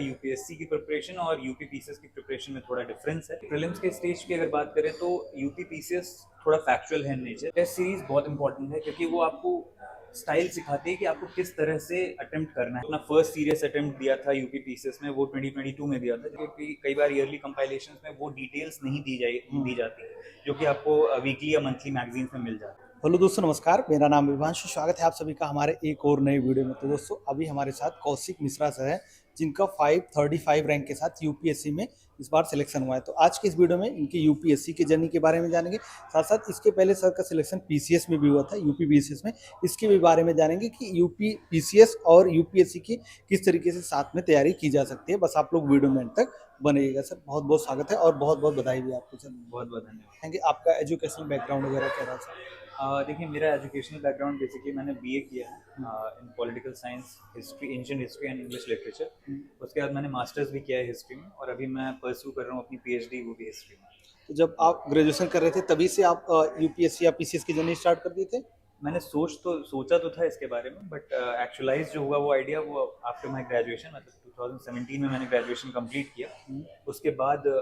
UPSC की preparation और UP PCS की प्रिपरेशन में थोड़ा डिफरेंस है। प्रीलिम्स के स्टेज की अगर बात करें तो यूपी पीसीएस थोड़ा फैक्चुअल है इन नेचर। टेस्ट सीरीज बहुत इंपॉर्टेंट है क्योंकि वो आपको स्टाइल सिखाती है कि आपको किस तरह से अटेम्प्ट करना है। अपना फर्स्ट सीरियस अटेम्प्ट दिया था यूपी पीसीएस में, वो 2022 में दिया था, क्योंकि कई बार ईयरली कंपाइलेशंस में वो डिटेल्स नहीं दी जाती जो कि आपको वीकली या मंथली मैगजीन्स में मिल जाती है। हेलो दोस्तों, नमस्कार। मेरा नाम विभांशु, स्वागत है आप सभी का हमारे एक और नए वीडियो में। तो दोस्तों, अभी हमारे साथ कौशिक मिश्रा सर है, जिनका 535 रैंक के साथ यूपीएससी में इस बार सिलेक्शन हुआ है। तो आज के इस वीडियो में इनकी यूपीएससी की जर्नी के बारे में जानेंगे, साथ साथ इसके पहले सर का सिलेक्शन पीसीएस में भी हुआ था, यूपी पीसीएस में, इसके भी बारे में जानेंगे कि यूपी पीसीएस और यूपीएससी की किस तरीके से साथ में तैयारी की जा सकती है। बस आप लोग वीडियो में अंत तक बनेगा। सर, बहुत बहुत स्वागत है और बहुत बहुत बधाई भी आपको। सर, बहुत बहुत धन्यवाद। Thank you. आपका एजुकेशनल बैकग्राउंड वगैरह क्या रहा सर? देखिए, मेरा एजुकेशनल बैकग्राउंड बेसिकली मैंने बीए किया है इन political science, history, ancient history and English literature. उसके बाद मैंने मास्टर्स भी किया है हिस्ट्री में, और अभी मैं परस्यू कर रहा हूँ अपनी पीएचडी, वो भी हिस्ट्री में। तो जब आप ग्रेजुएशन कर रहे थे तभी से आप यूपीएससी या पीसीएस की जर्नी स्टार्ट कर दिए थे? मैंने सोचा तो था इसके बारे में, बट एक्चुअलाइज जो हुआ वो आइडिया वो आफ्टर माय ग्रेजुएशन, मतलब 2017 में मैंने ग्रेजुएशन कंप्लीट किया। उसके बाद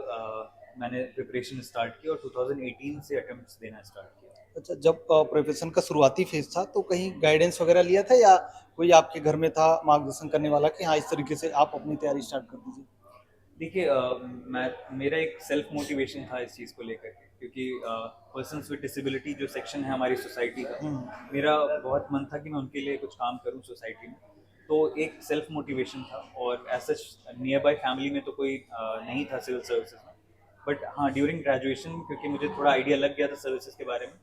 मैंने प्रिपरेशन स्टार्ट की और 2018 से अटेम्प्ट्स देना स्टार्ट किया। अच्छा, जब प्रिपरेशन का शुरुआती फेज था तो कहीं गाइडेंस वगैरह लिया था, या कोई आपके घर में था मार्गदर्शन करने वाला कि हाँ इस तरीके से आप अपनी तैयारी स्टार्ट कर दीजिए? देखिए, मेरा एक सेल्फ मोटिवेशन था इस चीज़ को लेकर के, क्योंकि पर्सन्स विद डिसेबिलिटी जो सेक्शन है हमारी सोसाइटी का, मेरा बहुत मन था कि मैं उनके लिए कुछ काम करूं सोसाइटी में। तो एक सेल्फ मोटिवेशन था, और ऐसा नियर बाय फैमिली में तो कोई नहीं था सिविल सर्विसेज में। बट हाँ, ड्यूरिंग ग्रेजुएशन क्योंकि मुझे थोड़ा आइडिया लग गया था सर्विसेज के बारे में,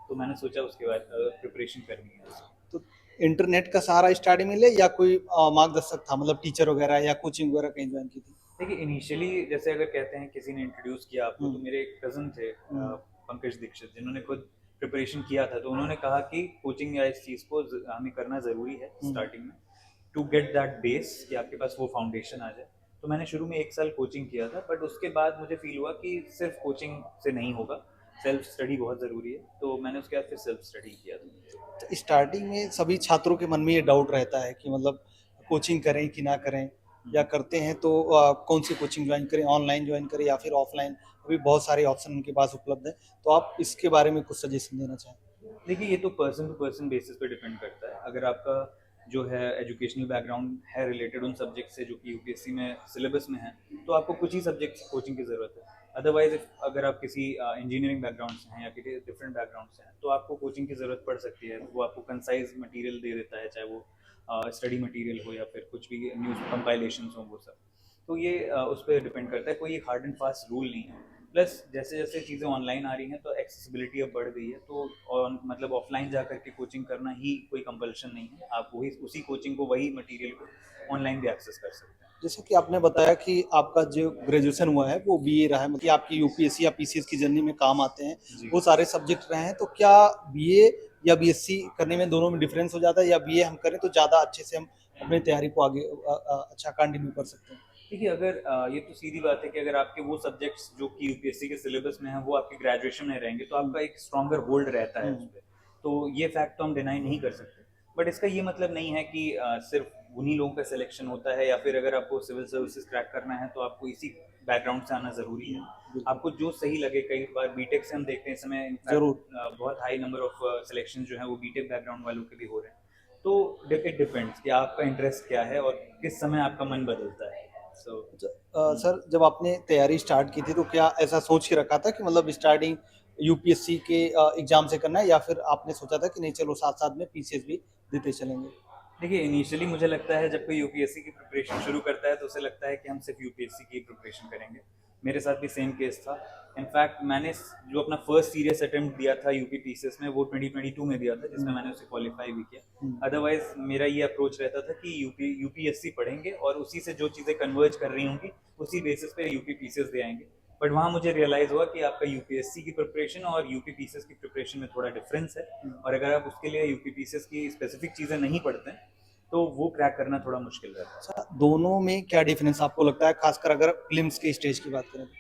तो मैंने सोचा उसके बाद प्रिपरेशन करनी है। तो इंटरनेट का सहारा स्टार्टिंग में ले, या कोई मार्गदर्शक था, मतलब टीचर वगैरह या कोचिंग वगैरह कहीं ज्वाइन की थी? देखिए, इनिशियली जैसे अगर कहते हैं किसी ने इंट्रोड्यूस किया आपको, तो मेरे एक कज़न थे पंकज दीक्षित, जिन्होंने खुद प्रिपरेशन किया था। तो उन्होंने कहा कि कोचिंग या इस चीज़ को हमें करना ज़रूरी है स्टार्टिंग में, टू गेट दैट बेस, कि आपके पास वो फाउंडेशन आ जाए। तो मैंने शुरू में 1 साल कोचिंग किया था, बट उसके बाद मुझे फील हुआ कि सिर्फ कोचिंग से नहीं होगा, सेल्फ स्टडी बहुत ज़रूरी है। तो मैंने उसके बाद फिर सेल्फ स्टडी किया था। तो स्टार्टिंग में सभी छात्रों के मन में ये डाउट रहता है कि मतलब कोचिंग करें कि ना करें, या करते हैं तो कौन सी कोचिंग ज्वाइन करें, ऑनलाइन ज्वाइन करें या फिर ऑफलाइन? अभी बहुत सारे ऑप्शन उनके पास उपलब्ध है, तो आप इसके बारे में कुछ सजेशन देना चाहें? देखिए, ये तो पर्सन टू पर्सन बेसिस पे डिपेंड करता है। अगर आपका जो है एजुकेशनल बैकग्राउंड है रिलेटेड उन सब्जेक्ट से जो कि यूपीएससी में सिलेबस में है, तो आपको कुछ ही सब्जेक्ट कोचिंग की ज़रूरत है। अदरवाइज अगर आप किसी इंजीनियरिंग बैकग्राउंड से हैं या किसी डिफरेंट बैकग्राउंड से हैं, तो आपको कोचिंग की ज़रूरत पड़ सकती है। वो आपको कंसाइज मटेरियल दे देता है, चाहे वो स्टडी मटेरियल हो या फिर कुछ भी न्यूज़ कंपाइलेशन हो, वो सब। तो ये उस पर डिपेंड करता है, कोई हार्ड एंड फास्ट रूल नहीं है। प्लस जैसे जैसे चीज़ें ऑनलाइन आ रही हैं तो एक्सेसिबिलिटी अब बढ़ गई है, तो मतलब ऑफलाइन जा करके कोचिंग करना ही कोई कंपल्शन नहीं है। आप वही उसी कोचिंग को, वही मटेरियल को ऑनलाइन भी एक्सेस कर सकते हैं। जैसे कि आपने बताया कि आपका जो ग्रेजुएशन हुआ है वो बीए रहा है, मतलब कि आपकी यूपीएससी या पीसीएस की जर्नी में काम आते हैं वो सारे सब्जेक्ट रहे हैं। तो क्या बीए या बीएससी करने में दोनों में डिफरेंस हो जाता है, या बीए हम करें तो ज़्यादा अच्छे से हम अपनी तैयारी को आगे अच्छा कंटिन्यू कर सकते हैं? देखिए, अगर ये तो सीधी बात है कि अगर आपके वो सब्जेक्ट्स जो कि यूपीएससी के सिलेबस में हैं वो आपके ग्रेजुएशन में रहेंगे, तो आपका एक स्ट्रॉन्गर होल्ड रहता है उस पर। तो ये फैक्ट तो हम डिनाई नहीं कर सकते। बट इसका ये मतलब नहीं है कि सिर्फ उन्हीं लोगों का सिलेक्शन होता है, या फिर अगर आपको सिविल सर्विसेज क्रैक करना है तो आपको इसी बैकग्राउंड से आना ज़रूरी है। आपको जो सही लगे। कई बार बीटेक से हम देखते हैं इस समय जरूर। बहुत हाई नंबर ऑफ सिलेक्शन जो है वो बीटेक बैकग्राउंड वालों के भी हो रहे हैं। तो इट डिपेंड्स कि आपका इंटरेस्ट क्या है और किस समय आपका मन बदलता है। सर, जब आपने तैयारी स्टार्ट की थी तो क्या ऐसा सोच के रखा था कि मतलब स्टार्टिंग यूपीएससी के एग्जाम से करना है, या फिर आपने सोचा था कि नहीं चलो साथ साथ में पीसीएस भी देते चलेंगे? देखिए, इनिशियली मुझे लगता है जब कोई यूपीएससी की प्रिपरेशन शुरू करता है तो उसे लगता है कि हम सिर्फ यूपीएससी की प्रिपरेशन करेंगे। मेरे साथ भी सेम केस था। इनफैक्ट मैंने जो अपना फर्स्ट सीरियस अटेम्प्ट दिया था यूपी पीसीएस में, वो 2022 में दिया था, जिसमें मैंने उसे क्वालिफाई भी किया। अदरवाइज मेरा ये अप्रोच रहता था कि यूपीएससी पढ़ेंगे और उसी से जो चीज़ें कन्वर्ज कर रही होंगी उसी बेसिस पे यूपी पीसीएस दे आएंगे। बट वहाँ मुझे रियलाइज़ हुआ कि आपका यूपीएससी की प्रिपरेशन और यूपी पीसीएस की प्रिपरेशन में थोड़ा डिफरेंस है, और अगर आप उसके लिए यूपी पीसीएस की स्पेसिफिक चीज़ें नहीं पढ़ते हैं तो वो क्रैक करना थोड़ा मुश्किल रहता है। अच्छा, दोनों में क्या डिफरेंस आपको लगता है, खासकर अगर प्रीलिम्स के स्टेज की बात करें तो?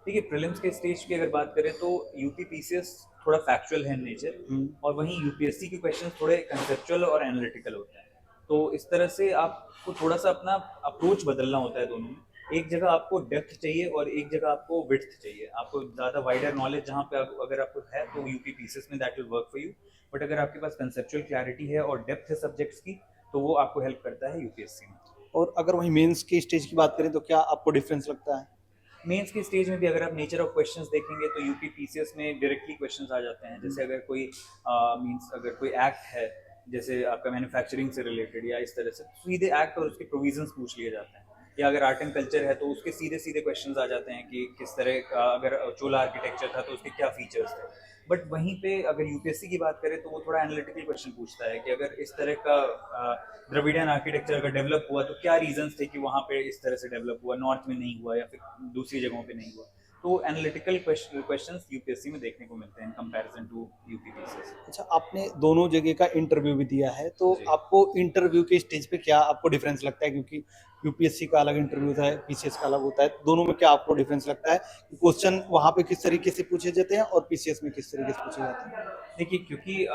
देखिए, प्रीलिम्स के स्टेज की अगर बात करें तो यूपी पीसीएस थोड़ा फैक्चुअल है इन नेचर, और वहीं यूपीएससी के क्वेश्चन थोड़े कंसेप्चुअल और एनालिटिकल होते हैं। तो इस तरह से आपको थोड़ा सा अपना अप्रोच बदलना होता है दोनों में। एक जगह आपको डेप्थ चाहिए और एक जगह आपको विड्थ चाहिए। आपको ज़्यादा वाइडर नॉलेज जहाँ पे अगर आपको है तो यूपी पीसीएस में that will work for you. But अगर आपके पास कंसेप्चुअल क्लैरिटी है और डेप्थ है सब्जेक्ट्स की तो वो आपको हेल्प करता है यूपीएससी में। और अगर वही मेंस की स्टेज की बात करें तो क्या आपको डिफरेंस लगता है? मेंस की स्टेज में भी अगर आप नेचर ऑफ क्वेश्चंस देखेंगे तो यूपी पीसीएस में डायरेक्टली क्वेश्चंस आ जाते हैं। जैसे अगर कोई मींस अगर कोई एक्ट है, जैसे आपका मैन्युफैक्चरिंग से रिलेटेड या इस तरह से, तो सीधे एक्ट और उसके प्रोविजंस पूछ लिए जाते हैं। या अगर आर्ट एंड कल्चर है तो उसके सीधे सीधे क्वेश्चंस आ जाते हैं कि किस तरह का, अगर चोला आर्किटेक्चर था तो उसके क्या फीचर्स थे। बट वहीं पे अगर यूपीएससी की बात करें तो वो थोड़ा एनालिटिकल क्वेश्चन पूछता है कि अगर इस तरह का द्रविडियन आर्किटेक्चर अगर डेवलप हुआ तो क्या रीजंस थे कि वहाँ पे इस तरह से डेवलप हुआ, नॉर्थ में नहीं हुआ या फिर दूसरी जगहों पे नहीं हुआ। तो एनालिटिकल क्वेश्चंस यूपीएससी में देखने को मिलते हैं इन कंपैरिजन टू यूपीपीसीएस। अच्छा, आपने दोनों जगह का इंटरव्यू भी दिया है, तो जी। आपको इंटरव्यू के स्टेज पे क्या आपको डिफरेंस लगता है? क्योंकि यूपीएससी का अलग इंटरव्यू होता है, पीसीएस का अलग होता है, दोनों में क्या आपको डिफरेंस लगता है कि क्वेश्चन वहाँ पे किस तरीके से पूछे जाते हैं और पीसीएस में किस तरीके से पूछे जाते हैं? देखिए, क्योंकि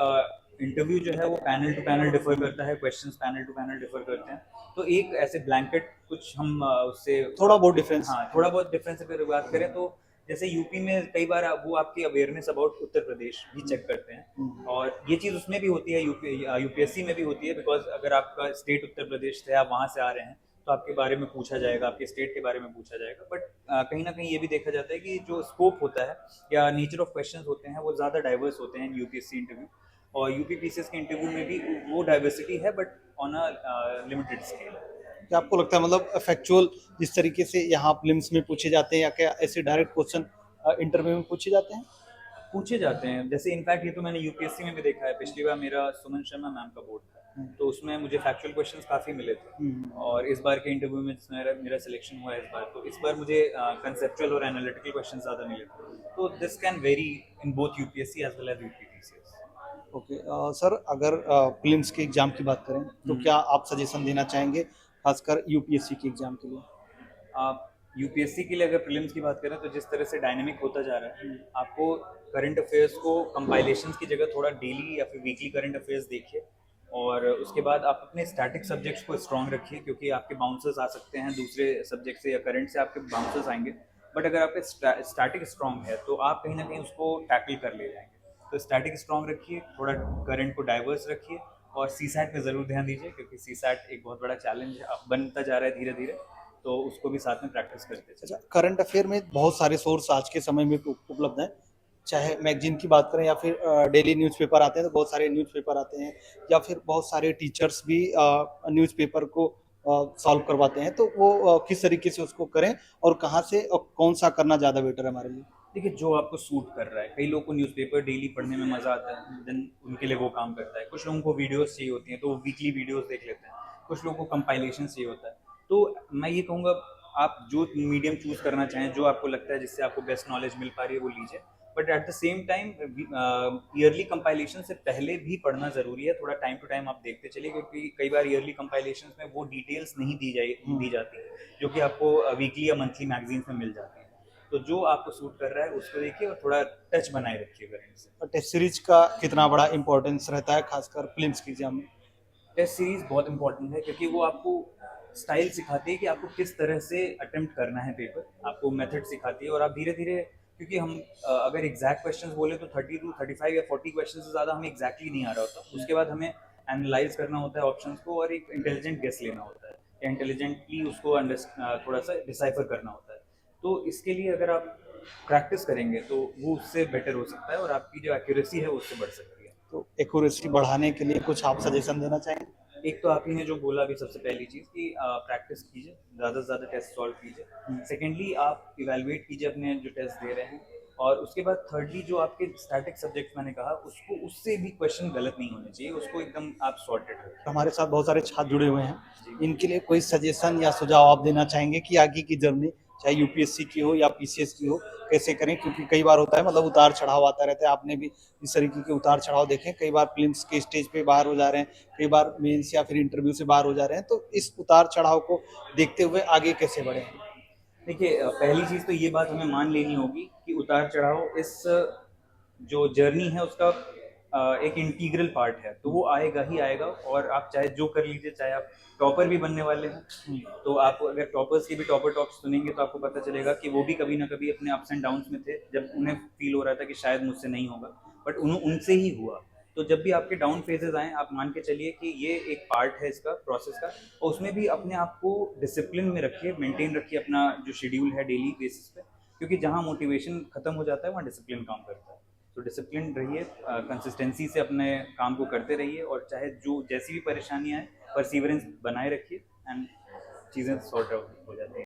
इंटरव्यू जो है वो पैनल टू पैनल डिफर करता है, questions panel to panel differ करते हैं। तो एक ऐसे ब्लैंकेट कुछ हम उससे थोड़ा बहुत डिफरेंस। हाँ, थोड़ा बहुत डिफरेंस अगर बात करें तो जैसे यूपी में कई बार वो आपकी अवेयरनेस अबाउट उत्तर प्रदेश भी चेक करते हैं। और ये चीज़ उसमें भी होती है, यूपीएससी में भी होती है, बिकॉज अगर आपका स्टेट उत्तर प्रदेश से आप वहाँ से आ रहे हैं तो आपके बारे में पूछा जाएगा, आपके स्टेट के बारे में पूछा जाएगा। बट कहीं ना कहीं ये भी देखा जाता है कि जो स्कोप होता है या नेचर ऑफ क्वेश्चंस होते हैं वो ज़्यादा डाइवर्स होते हैं यूपीएससी इंटरव्यू। और यूपी पीसीएस के इंटरव्यू में भी वो डाइवर्सिटी है, but on a limited scale. क्या आपको लगता है मतलब फैक्चुअल जिस तरीके से यहाँ प्रीलिम्स में पूछे जाते हैं या क्या ऐसे डायरेक्ट क्वेश्चन इंटरव्यू में पूछे जाते हैं? पूछे जाते हैं। जैसे इनफैक्ट ये तो मैंने यूपीएससी में भी देखा है। पिछली बार मेरा सुमन शर्मा मैम का बोर्ड था, तो उसमें मुझे फैक्चुअल क्वेश्चंस काफ़ी मिले थे। और इस बार के इंटरव्यू में मेरा मेरा सिलेक्शन हुआ है इस बार, तो इस बार मुझे कंसेप्चुअल और एनालिटिकल क्वेश्चन ज़्यादा मिले थे। तो this can very in both UPSC as well as UPPCS. Okay sir, अगर प्रीलिम्स के एग्जाम की बात करें तो क्या आप सजेशन देना चाहेंगे खासकर यूपीएससी के एग्जाम के लिए? आप यूपीएससी के लिए अगर प्रीलिम्स की बात करें तो जिस तरह से डायनेमिक होता जा रहा है, आपको करंट अफेयर्स को कंपाइलेशंस की जगह थोड़ा डेली या फिर वीकली करंट अफेयर्स देखिए। और उसके बाद आप अपने स्टैटिक सब्जेक्ट्स को स्ट्रॉन्ग रखिए, क्योंकि आपके बाउंसर्स आ सकते हैं दूसरे सब्जेक्ट से या करंट से आपके बाउंसर्स आएंगे। बट अगर आपके स्टैटिक स्ट्रॉन्ग है तो आप कहीं ना कहीं उसको टैकल कर ले जाएंगे। तो स्टैटिक स्ट्रॉन्ग रखिए, थोड़ा करंट को डाइवर्स रखिए, और सीसैट पे ज़रूर ध्यान दीजिए, क्योंकि सीसैट एक बहुत बड़ा चैलेंज बनता जा रहा है धीरे धीरे। तो उसको भी साथ में प्रैक्टिस करते चलिए। अच्छा, करंट अफेयर में बहुत सारे सोर्स आज के समय में उपलब्ध हैं, चाहे मैगजीन की बात करें या फिर डेली न्यूज़पेपर आते हैं तो बहुत सारे न्यूज़पेपर आते हैं, या फिर बहुत सारे टीचर्स भी न्यूज़पेपर को सॉल्व करवाते हैं, तो वो किस तरीके से उसको करें और कहाँ से और कौन सा करना ज़्यादा बेटर है हमारे लिए? देखिए, जो आपको सूट कर रहा है। कई लोगों को न्यूज़पेपर डेली पढ़ने में मज़ा आता है, देन उनके लिए वो काम करता है। कुछ लोगों को वीडियोस चाहिए होती हैं तो वो वीकली वीडियोस देख लेते हैं। कुछ लोगों को कंपाइलेशन चाहिए होता है। तो मैं ये कहूँगा, आप जो मीडियम चूज़ करना चाहें, जो आपको लगता है जिससे आपको बेस्ट नॉलेज मिल पा रही है, वो लीजिए। But at the same time yearly compilation से पहले भी पढ़ना ज़रूरी है। थोड़ा टाइम टू टाइम आप देखते चलिए, क्योंकि कई बार ईयरली कंपाइलेशन में वो डिटेल्स नहीं दी जाती, जो कि आपको वीकली या मंथली मैगजीन्स में मिल जाती है। तो जो आपको सूट कर रहा है उसको देखिए और थोड़ा टच बनाए रखिए करंट से। और टेस्ट सीरीज का कितना बड़ा इंपॉर्टेंस रहता है खासकर प्रीलिम्स के एग्जाम में? टेस्ट सीरीज बहुत इंपॉर्टेंट है, क्योंकि वो आपको स्टाइल सिखाती है कि आपको किस तरह से अटेम्प्ट करना है पेपर, आपको मेथड सिखाती है। और आप धीरे धीरे, क्योंकि हम अगर एग्जैक्ट क्वेश्चंस बोले तो 30 to 35 या 40 क्वेश्चन से ज़्यादा हमें एग्जैक्टली नहीं आ रहा होता। उसके बाद हमें एनालाइज करना होता है ऑप्शंस को और एक इंटेलिजेंट गेस लेना होता है, या इंटेलिजेंटली उसको थोड़ा सा डिसाइफर करना होता है। तो इसके लिए अगर आप प्रैक्टिस करेंगे तो वो उससे बेटर हो सकता है और आपकी जो एक्यूरेसी है वो उससे बढ़ सकती है। तो एक्यूरेसी बढ़ाने के लिए कुछ आप सजेशन देना चाहेंगे? एक तो आप ही ने जो बोला अभी, सबसे पहली चीज़ कि प्रैक्टिस कीजिए, ज़्यादा से ज़्यादा टेस्ट सॉल्व कीजिए। सेकेंडली, आप इवेलुएट कीजिए अपने जो टेस्ट दे रहे हैं। और उसके बाद थर्डली, जो आपके स्टैटिक सब्जेक्ट मैंने कहा, उसको उससे भी क्वेश्चन गलत नहीं होने चाहिए, उसको एकदम आप सॉर्टेड रखें। हमारे साथ बहुत सारे छात्र जुड़े हुए हैं, जी। इनके लिए कोई सजेशन या सुझाव आप देना चाहेंगे कि आगे की जर्नी चाहे यूपीएससी की हो या पीसीएस की हो, कैसे करें? क्योंकि कई बार होता है मतलब उतार चढ़ाव आता रहता है, आपने भी इस तरीके के उतार चढ़ाव देखे, कई बार प्रीलिम्स के स्टेज पे बाहर हो जा रहे हैं, कई बार मेंस या फिर इंटरव्यू से बाहर हो जा रहे हैं, तो इस उतार चढ़ाव को देखते हुए आगे कैसे बढ़े? देखिए, पहली चीज़ तो ये बात हमें मान लेनी होगी कि उतार चढ़ाव इस जो जर्नी है उसका एक इंटीग्रल पार्ट है, तो वो आएगा ही आएगा। और आप चाहे जो कर लीजिए, चाहे आप टॉपर भी बनने वाले हैं, तो आप अगर टॉपर्स की भी टॉपर टॉक्स सुनेंगे तो आपको पता चलेगा कि वो भी कभी ना कभी अपने अप्स एंड डाउन्स में थे, जब उन्हें फील हो रहा था कि शायद मुझसे नहीं होगा, बट उनसे ही हुआ। तो जब भी आपके डाउन फेजेस आए, आप मान के चलिए कि ये एक पार्ट है इसका प्रोसेस का, और उसमें भी अपने आप को डिसिप्लिन में रखिए, मेंटेन रखिए अपना जो शेड्यूल है डेली बेसिस पे, क्योंकि जहाँ मोटिवेशन खत्म हो जाता है वहाँ डिसिप्लिन काम करता है। तो डिसिप्लिन रहिए, कंसिस्टेंसी से अपने काम को करते रहिए, और चाहे जो जैसी भी परेशानियाँ आए, परसीवरेंस बनाए रखिए, एंड चीज़ें सॉर्ट आउट हो जाती हैं।